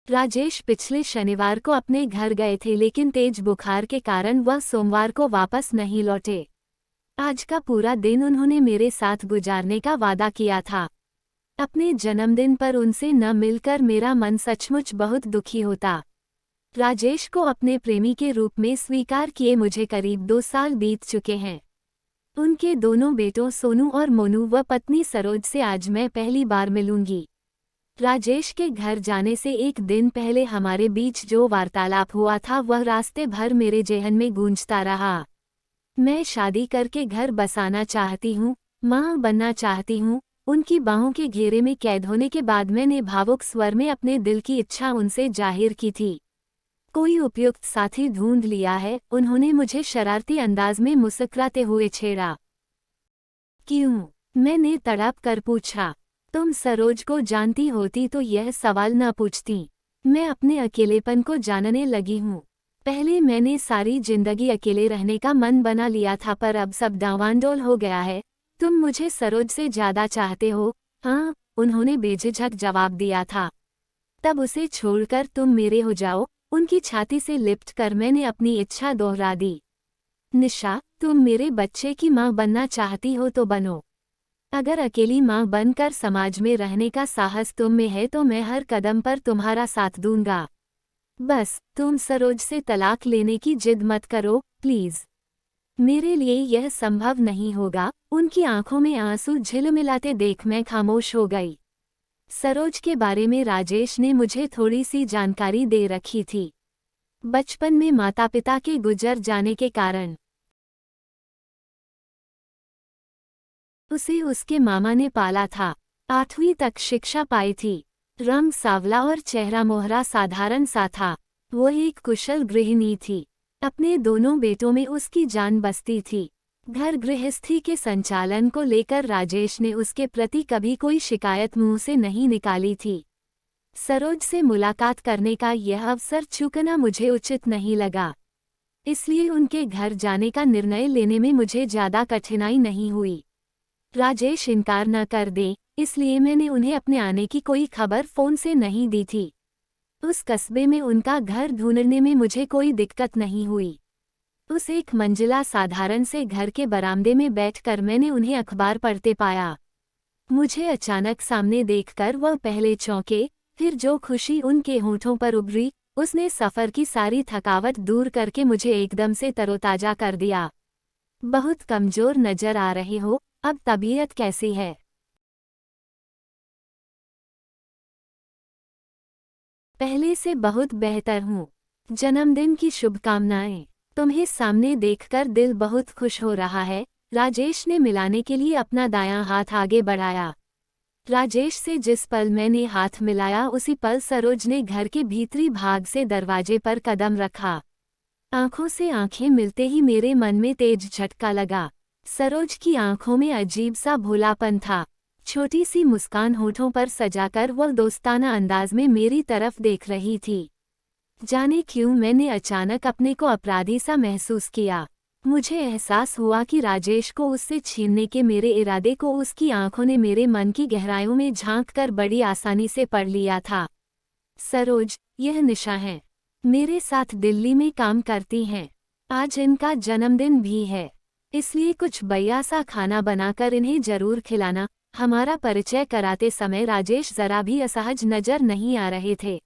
राजेश पिछले शनिवार को अपने घर गए थे, लेकिन तेज बुखार के कारण वह सोमवार को वापस नहीं लौटे। आज का पूरा दिन उन्होंने मेरे साथ गुजारने का वादा किया था। अपने जन्मदिन पर उनसे न मिलकर मेरा मन सचमुच बहुत दुखी होता। राजेश को अपने प्रेमी के रूप में स्वीकार किए मुझे करीब 2 साल बीत चुके हैं। उनके दोनों बेटों सोनू और मोनू व पत्नी सरोज से आज मैं पहली बार मिलूंगी। राजेश के घर जाने से एक दिन पहले हमारे बीच जो वार्तालाप हुआ था वह रास्ते भर मेरे जेहन में गूंजता रहा। मैं शादी करके घर बसाना चाहती हूँ, माँ बनना चाहती हूँ। उनकी बाहों के घेरे में कैद होने के बाद मैंने भावुक स्वर में अपने दिल की इच्छा उनसे जाहिर की थी। कोई उपयुक्त साथी ढूंढ लिया है, उन्होंने मुझे शरारती अंदाज में मुस्कुराते हुए छेड़ा। क्यों? मैंने तड़प कर पूछा। तुम सरोज को जानती होती तो यह सवाल न पूछती। मैं अपने अकेलेपन को जानने लगी हूँ। पहले मैंने सारी जिंदगी अकेले रहने का मन बना लिया था, पर अब सब डावांडोल हो गया है। तुम मुझे सरोज से ज्यादा चाहते हो? हाँ, उन्होंने बेझिझक जवाब दिया था। तब उसे छोड़कर तुम मेरे हो जाओ। उनकी छाती से लिपट कर मैंने अपनी इच्छा दोहरा दी। निशा, तुम मेरे बच्चे की माँ बनना चाहती हो तो बनो। अगर अकेली माँ बनकर समाज में रहने का साहस तुम में है तो मैं हर कदम पर तुम्हारा साथ दूंगा। बस तुम सरोज से तलाक लेने की जिद मत करो, प्लीज। मेरे लिए यह संभव नहीं होगा। उनकी आंखों में आंसू झिलमिलाते देख मैं खामोश हो गई। सरोज के बारे में राजेश ने मुझे थोड़ी सी जानकारी दे रखी थी। बचपन में माता पिता के गुजर जाने के कारण उसे उसके मामा ने पाला था। 8वीं तक शिक्षा पाई थी। रंग सांवला और चेहरा मोहरा साधारण सा था। वो एक कुशल गृहिणी थी। अपने दोनों बेटों में उसकी जान बसती थी। घर गृहस्थी के संचालन को लेकर राजेश ने उसके प्रति कभी कोई शिकायत मुंह से नहीं निकाली थी। सरोज से मुलाकात करने का यह अवसर चूकना मुझे उचित नहीं लगा, इसलिए उनके घर जाने का निर्णय लेने में मुझे ज्यादा कठिनाई नहीं हुई। राजेश इनकार न कर दे, इसलिए मैंने उन्हें अपने आने की कोई खबर फोन से नहीं दी थी। उस कस्बे में उनका घर ढूंढने में मुझे कोई दिक्कत नहीं हुई। उस एक मंजिला साधारण से घर के बरामदे में बैठकर मैंने उन्हें अखबार पढ़ते पाया। मुझे अचानक सामने देखकर वह पहले चौंके, फिर जो खुशी उनके होठों पर उभरी, उसने सफर की सारी थकावट दूर करके मुझे एकदम से तरोताजा कर दिया। बहुत कमजोर नजर आ रहे हो, अब तबीयत कैसी है? पहले से बहुत बेहतर हूँ। जन्मदिन की शुभकामनाएं। तुम्हें सामने देखकर दिल बहुत खुश हो रहा है। राजेश ने मिलाने के लिए अपना दायां हाथ आगे बढ़ाया। राजेश से जिस पल मैंने हाथ मिलाया उसी पल सरोज ने घर के भीतरी भाग से दरवाजे पर कदम रखा। आंखों से आंखें मिलते ही मेरे मन में तेज झटका लगा। सरोज की आंखों में अजीब सा भोलापन था। छोटी सी मुस्कान होठों पर सजाकर वह दोस्ताना अंदाज में मेरी तरफ देख रही थी। जाने क्यों मैंने अचानक अपने को अपराधी सा महसूस किया। मुझे एहसास हुआ कि राजेश को उससे छीनने के मेरे इरादे को उसकी आंखों ने मेरे मन की गहराइयों में झांककर बड़ी आसानी से पढ़ लिया था। सरोज, यह निशा है। मेरे साथ दिल्ली में काम करती हैं। आज इनका जन्मदिन भी है, इसलिए कुछ बढ़िया सा खाना बनाकर इन्हें जरूर खिलाना। हमारा परिचय कराते समय राजेश जरा भी असहज नजर नहीं आ रहे थे।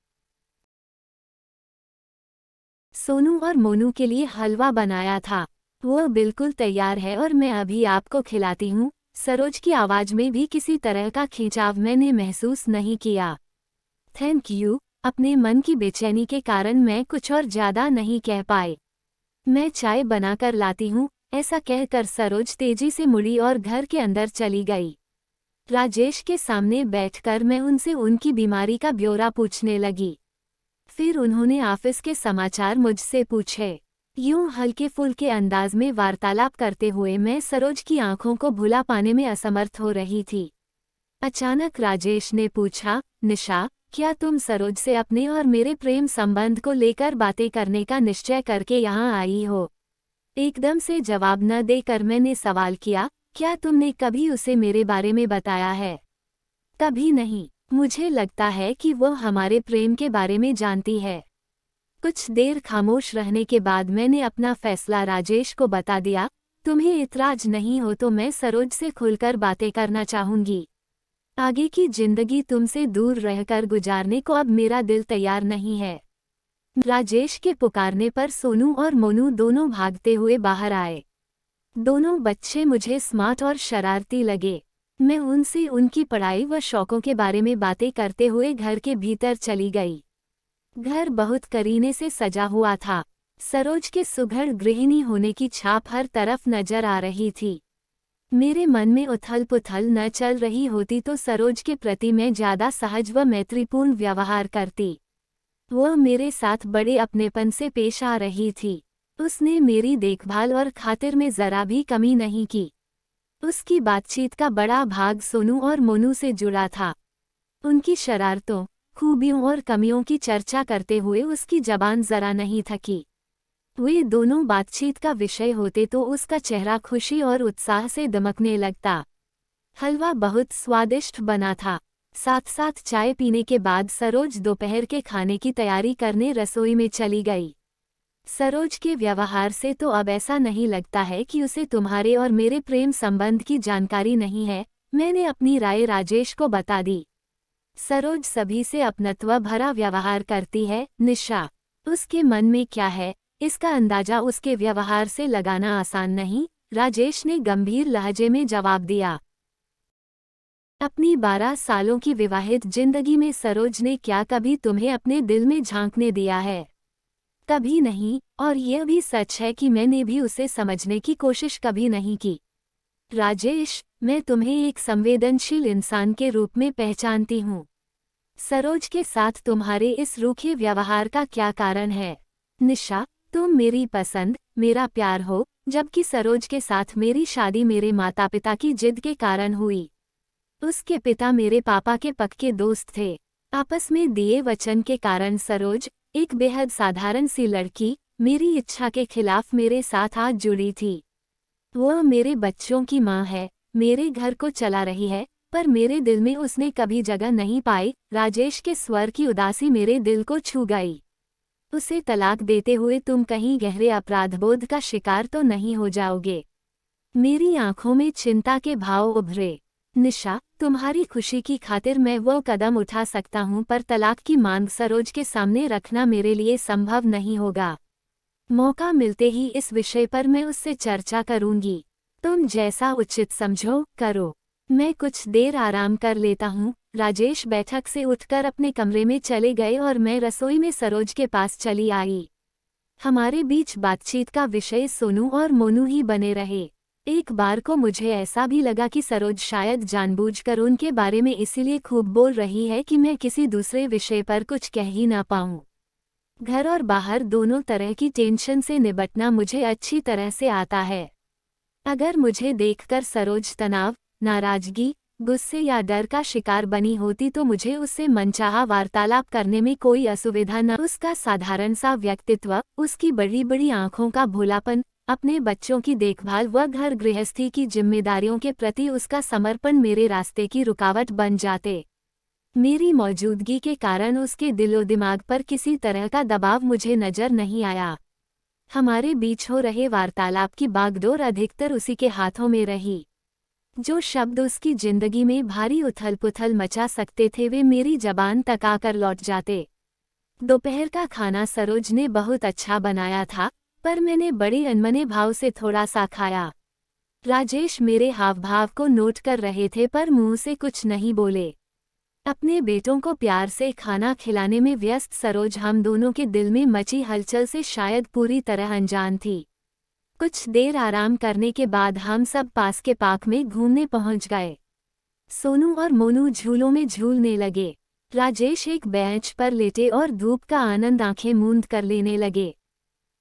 सोनू और मोनू के लिए हलवा बनाया था, वो बिल्कुल तैयार है और मैं अभी आपको खिलाती हूँ। सरोज की आवाज में भी किसी तरह का खिंचाव मैंने महसूस नहीं किया। Thank you. अपने मन की बेचैनी के कारण मैं कुछ और ज्यादा नहीं कह पाए। मैं चाय बनाकर लाती हूँ, ऐसा कहकर सरोज तेजी से मुड़ी और घर के अंदर चली गई। राजेश के सामने बैठकर मैं उनसे उनकी बीमारी का ब्यौरा पूछने लगी। फिर उन्होंने ऑफिस के समाचार मुझसे पूछे। यूं हल्के फुल्के अंदाज में वार्तालाप करते हुए मैं सरोज की आंखों को भुला पाने में असमर्थ हो रही थी। अचानक राजेश ने पूछा, निशा, क्या तुम सरोज से अपने और मेरे प्रेम संबंध को लेकर बातें करने का निश्चय करके यहाँ आई हो? एकदम से जवाब न देकर मैंने सवाल किया, क्या तुमने कभी उसे मेरे बारे में बताया है? कभी नहीं। मुझे लगता है कि वो हमारे प्रेम के बारे में जानती है। कुछ देर खामोश रहने के बाद मैंने अपना फैसला राजेश को बता दिया। तुम्हें इतराज नहीं हो तो मैं सरोज से खुलकर बातें करना चाहूंगी। आगे की जिंदगी तुमसे दूर रहकर गुजारने को अब मेरा दिल तैयार नहीं है। राजेश के पुकारने पर सोनू और मोनू दोनों भागते हुए बाहर आए। दोनों बच्चे मुझे स्मार्ट और शरारती लगे। मैं उनसे उनकी पढ़ाई व शौकों के बारे में बातें करते हुए घर के भीतर चली गई। घर बहुत करीने से सजा हुआ था। सरोज के सुघड़ गृहिणी होने की छाप हर तरफ नजर आ रही थी। मेरे मन में उथल पुथल न चल रही होती तो सरोज के प्रति मैं ज्यादा सहज व मैत्रीपूर्ण व्यवहार करती। वह मेरे साथ बड़े अपनेपन से पेश आ रही थी। उसने मेरी देखभाल और खातिर में जरा भी कमी नहीं की। उसकी बातचीत का बड़ा भाग सोनू और मोनू से जुड़ा था। उनकी शरारतों, खूबियों और कमियों की चर्चा करते हुए उसकी जबान जरा नहीं थकी। वे दोनों बातचीत का विषय होते तो उसका चेहरा खुशी और उत्साह से दमकने लगता। हलवा बहुत स्वादिष्ट बना था। साथ साथ चाय पीने के बाद सरोज दोपहर के खाने की तैयारी करने रसोई में चली गई। सरोज के व्यवहार से तो अब ऐसा नहीं लगता है कि उसे तुम्हारे और मेरे प्रेम संबंध की जानकारी नहीं है। मैंने अपनी राय राजेश को बता दी। सरोज सभी से अपनत्व भरा व्यवहार करती है निशा। उसके मन में क्या है इसका अंदाजा उसके व्यवहार से लगाना आसान नहीं, राजेश ने गंभीर लहजे में जवाब दिया। अपनी 12 सालों की विवाहित जिंदगी में सरोज ने क्या कभी तुम्हें अपने दिल में झांकने दिया है? कभी नहीं, और यह भी सच है कि मैंने भी उसे समझने की कोशिश कभी नहीं की। राजेश, मैं तुम्हें एक संवेदनशील इंसान के रूप में पहचानती हूँ। सरोज के साथ तुम्हारे इस रूखे व्यवहार का क्या कारण है? निशा, तुम मेरी पसंद, मेरा प्यार हो, जबकि सरोज के साथ मेरी शादी मेरे माता पिता की जिद के कारण हुई। उसके पिता मेरे पापा के पक्के दोस्त थे। आपस में दिए वचन के कारण सरोज, एक बेहद साधारण सी लड़की, मेरी इच्छा के खिलाफ मेरे साथ आज जुड़ी थी। वह मेरे बच्चों की माँ है, मेरे घर को चला रही है, पर मेरे दिल में उसने कभी जगह नहीं पाई। राजेश के स्वर की उदासी मेरे दिल को छू गई। उसे तलाक देते हुए तुम कहीं गहरे अपराधबोध का शिकार तो नहीं हो जाओगे? मेरी आंखों में चिंता के भाव उभरे। निशा, तुम्हारी खुशी की खातिर मैं वो कदम उठा सकता हूँ, पर तलाक की मांग सरोज के सामने रखना मेरे लिए संभव नहीं होगा। मौका मिलते ही इस विषय पर मैं उससे चर्चा करूंगी। तुम जैसा उचित समझो, करो। मैं कुछ देर आराम कर लेता हूँ। राजेश बैठक से उठकर अपने कमरे में चले गए और मैं रसोई में सरोज के पास चली आई। हमारे बीच बातचीत का विषय सोनू और मोनू ही बने रहे। एक बार को मुझे ऐसा भी लगा कि सरोज शायद जानबूझकर उनके बारे में इसीलिए खूब बोल रही है कि मैं किसी दूसरे विषय पर कुछ कह ही ना पाऊं। घर और बाहर दोनों तरह की टेंशन से निपटना मुझे अच्छी तरह से आता है। अगर मुझे देखकर सरोज तनाव, नाराजगी, गुस्से या डर का शिकार बनी होती तो मुझे उससे मनचाहा वार्तालाप करने में कोई असुविधा न। उसका साधारण सा व्यक्तित्व, उसकी बड़ी बड़ी आंखों का भोलापन, अपने बच्चों की देखभाल व घर गृहस्थी की जिम्मेदारियों के प्रति उसका समर्पण मेरे रास्ते की रुकावट बन जाते। मेरी मौजूदगी के कारण उसके दिलो दिमाग पर किसी तरह का दबाव मुझे नजर नहीं आया। हमारे बीच हो रहे वार्तालाप की बागडोर अधिकतर उसी के हाथों में रही। जो शब्द उसकी जिंदगी में भारी उथल पुथल मचा सकते थे वे मेरी जबान तक आकर लौट जाते। दोपहर का खाना सरोज ने बहुत अच्छा बनाया था, पर मैंने बड़े अनमने भाव से थोड़ा सा खाया। राजेश मेरे हाव भाव को नोट कर रहे थे पर मुंह से कुछ नहीं बोले। अपने बेटों को प्यार से खाना खिलाने में व्यस्त सरोज हम दोनों के दिल में मची हलचल से शायद पूरी तरह अनजान थी। कुछ देर आराम करने के बाद हम सब पास के पार्क में घूमने पहुंच गए। सोनू और मोनू झूलों में झूलने लगे। राजेश एक बेंच पर लेटे और धूप का आनंद आंखें मूंद कर लेने लगे।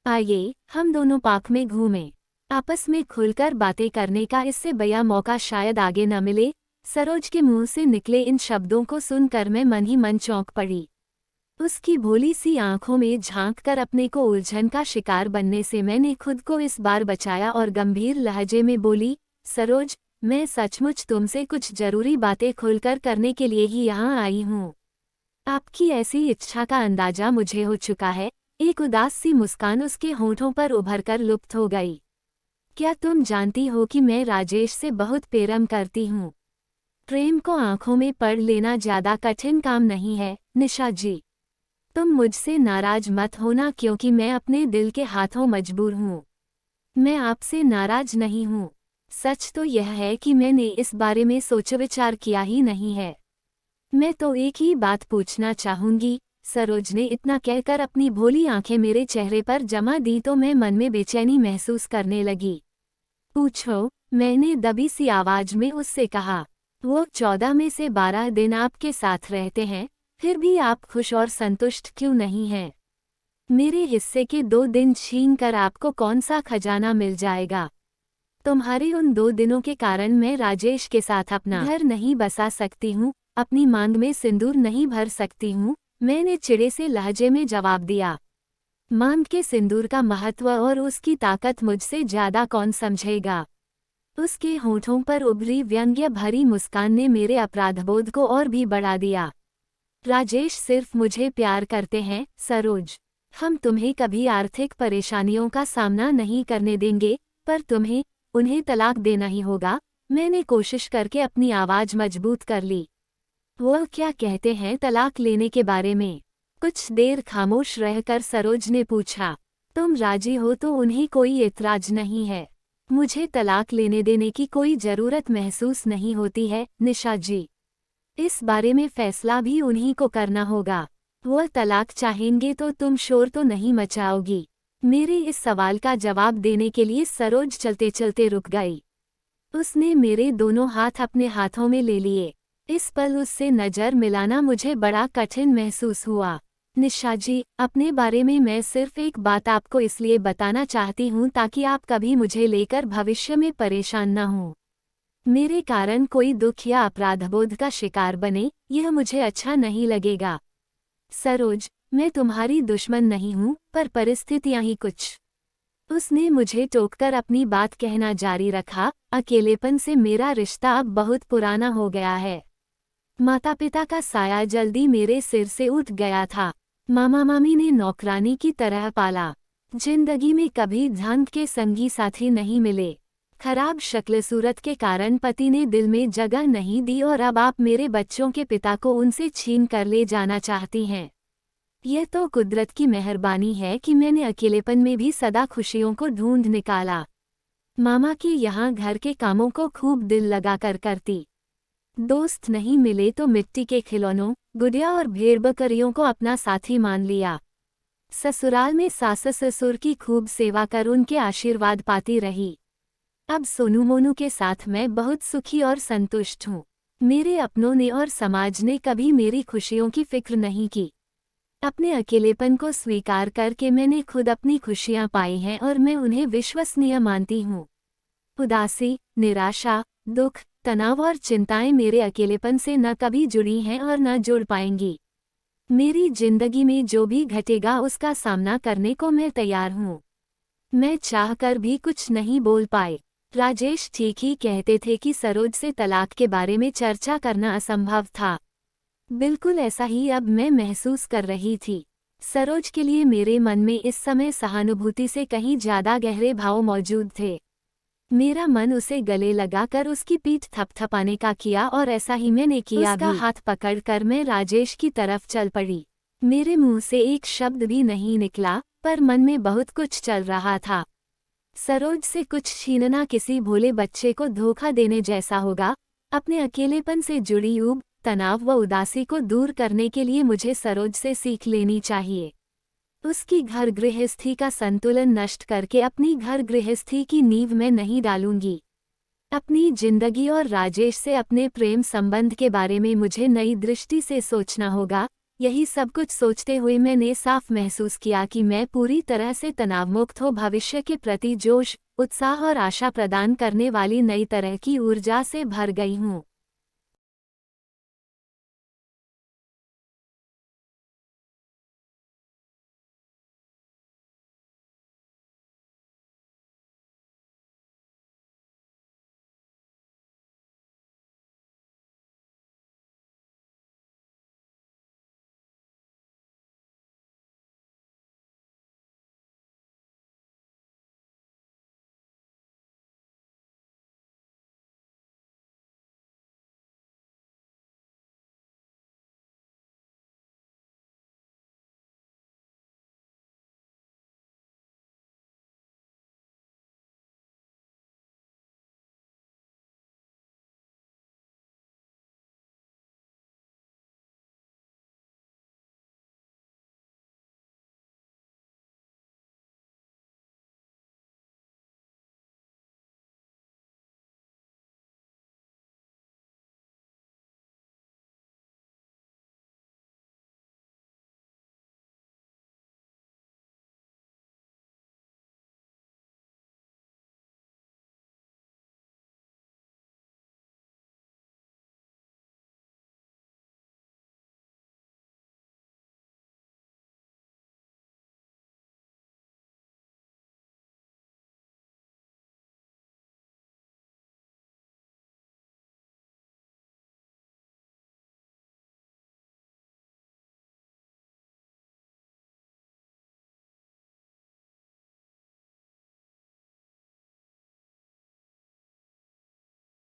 आइए, हम दोनों पार्क में घूमें। आपस में खुलकर बातें करने का इससे बया मौका शायद आगे न मिले। सरोज के मुंह से निकले इन शब्दों को सुनकर मैं मन ही मन चौंक पड़ी। उसकी भोली सी आंखों में झांककर अपने को उलझन का शिकार बनने से मैंने खुद को इस बार बचाया और गंभीर लहजे में बोली, सरोज, मैं सचमुच तुमसे कुछ जरूरी बातें खुलकर करने के लिए ही यहाँ आई हूँ। आपकी ऐसी इच्छा का अंदाजा मुझे हो चुका है। एक उदास सी मुस्कान उसके होठों पर उभरकर लुप्त हो गई। क्या तुम जानती हो कि मैं राजेश से बहुत प्रेम करती हूँ। प्रेम को आंखों में पढ़ लेना ज्यादा कठिन काम नहीं है निशा जी। तुम मुझसे नाराज मत होना क्योंकि मैं अपने दिल के हाथों मजबूर हूँ। मैं आपसे नाराज नहीं हूँ। सच तो यह है कि मैंने इस बारे में सोच विचार किया ही नहीं है। मैं तो एक ही बात पूछना चाहूंगी। सरोज ने इतना कहकर अपनी भोली आंखें मेरे चेहरे पर जमा दी तो मैं मन में बेचैनी महसूस करने लगी। पूछो, मैंने दबी सी आवाज में उससे कहा। वो 14 में से 12 दिन आपके साथ रहते हैं, फिर भी आप खुश और संतुष्ट क्यों नहीं हैं? मेरे हिस्से के 2 दिन छीन कर आपको कौन सा खजाना मिल जाएगा? तुम्हारे उन 2 दिनों के कारण मैं राजेश के साथ अपना घर नहीं बसा सकती हूँ, अपनी मांग में सिंदूर नहीं भर सकती हूँ, मैंने चिढ़े से लहजे में जवाब दिया। मांग के सिंदूर का महत्व और उसकी ताकत मुझसे ज्यादा कौन समझेगा? उसके होठों पर उभरी व्यंग्य भरी मुस्कान ने मेरे अपराधबोध को और भी बढ़ा दिया। राजेश सिर्फ मुझे प्यार करते हैं सरोज। हम तुम्हें कभी आर्थिक परेशानियों का सामना नहीं करने देंगे, पर तुम्हें उन्हें तलाक देना ही होगा। मैंने कोशिश करके अपनी आवाज मजबूत कर ली। वो क्या कहते हैं तलाक लेने के बारे में? कुछ देर खामोश रहकर सरोज ने पूछा। तुम राजी हो तो उन्हें कोई एतराज नहीं है। मुझे तलाक लेने देने की कोई जरूरत महसूस नहीं होती है निशा जी। इस बारे में फैसला भी उन्हीं को करना होगा। वह तलाक चाहेंगे तो तुम शोर तो नहीं मचाओगी? मेरे इस सवाल का जवाब देने के लिए सरोज चलते चलते रुक गई। उसने मेरे दोनों हाथ अपने हाथों में ले लिए। इस पल उससे नजर मिलाना मुझे बड़ा कठिन महसूस हुआ। निशा जी, अपने बारे में मैं सिर्फ एक बात आपको इसलिए बताना चाहती हूँ ताकि आप कभी मुझे लेकर भविष्य में परेशान न हों। मेरे कारण कोई दुख या अपराधबोध का शिकार बने, यह मुझे अच्छा नहीं लगेगा। सरोज, मैं तुम्हारी दुश्मन नहीं हूँ, पर परिस्थितियाँ ही कुछ। उसने मुझे टोककर अपनी बात कहना जारी रखा। अकेलेपन से मेरा रिश्ता अब बहुत पुराना हो गया है। माता पिता का साया जल्दी मेरे सिर से उठ गया था। मामा मामी ने नौकरानी की तरह पाला। जिंदगी में कभी ढंग के संगी साथी नहीं मिले। खराब शक्ल सूरत के कारण पति ने दिल में जगह नहीं दी और अब आप मेरे बच्चों के पिता को उनसे छीन कर ले जाना चाहती हैं। यह तो कुदरत की मेहरबानी है कि मैंने अकेलेपन में भी सदा खुशियों को ढूंढ निकाला। मामा के यहाँ घर के कामों को खूब दिल लगाकर करती। दोस्त नहीं मिले तो मिट्टी के खिलौनों, गुड़िया और भेड़ बकरियों को अपना साथी मान लिया। ससुराल में सास ससुर की खूब सेवा कर उनके आशीर्वाद पाती रही। अब सोनू मोनू के साथ मैं बहुत सुखी और संतुष्ट हूँ। मेरे अपनों ने और समाज ने कभी मेरी खुशियों की फिक्र नहीं की। अपने अकेलेपन को स्वीकार करके मैंने खुद अपनी खुशियाँ पाई हैं और मैं उन्हें विश्वसनीय मानती हूँ। उदासी, निराशा, दुख, तनाव और चिंताएं मेरे अकेलेपन से न कभी जुड़ी हैं और न जुड़ पाएंगी। मेरी जिंदगी में जो भी घटेगा उसका सामना करने को मैं तैयार हूँ। मैं चाहकर भी कुछ नहीं बोल पाए। राजेश ठीक ही कहते थे कि सरोज से तलाक के बारे में चर्चा करना असंभव था। बिल्कुल ऐसा ही अब मैं महसूस कर रही थी। सरोज के लिए मेरे मन में इस समय सहानुभूति से कहीं ज्यादा गहरे भाव मौजूद थे। मेरा मन उसे गले लगाकर उसकी पीठ थपथपाने का किया और ऐसा ही मैंने किया। उसका हाथ पकड़कर मैं राजेश की तरफ चल पड़ी। मेरे मुंह से एक शब्द भी नहीं निकला, पर मन में बहुत कुछ चल रहा था। सरोज से कुछ छीनना किसी भोले बच्चे को धोखा देने जैसा होगा। अपने अकेलेपन से जुड़ी ऊब, तनाव व उदासी को दूर करने के लिए मुझे सरोज से सीख लेनी चाहिए। उसकी घर गृहस्थी का संतुलन नष्ट करके अपनी घर गृहस्थी की नींव मैं नहीं डालूंगी। अपनी जिंदगी और राजेश से अपने प्रेम संबंध के बारे में मुझे नई दृष्टि से सोचना होगा। यही सब कुछ सोचते हुए मैंने साफ महसूस किया कि मैं पूरी तरह से तनावमुक्त हो भविष्य के प्रति जोश, उत्साह और आशा प्रदान करने वाली नई तरह की ऊर्जा से भर गई हूँ।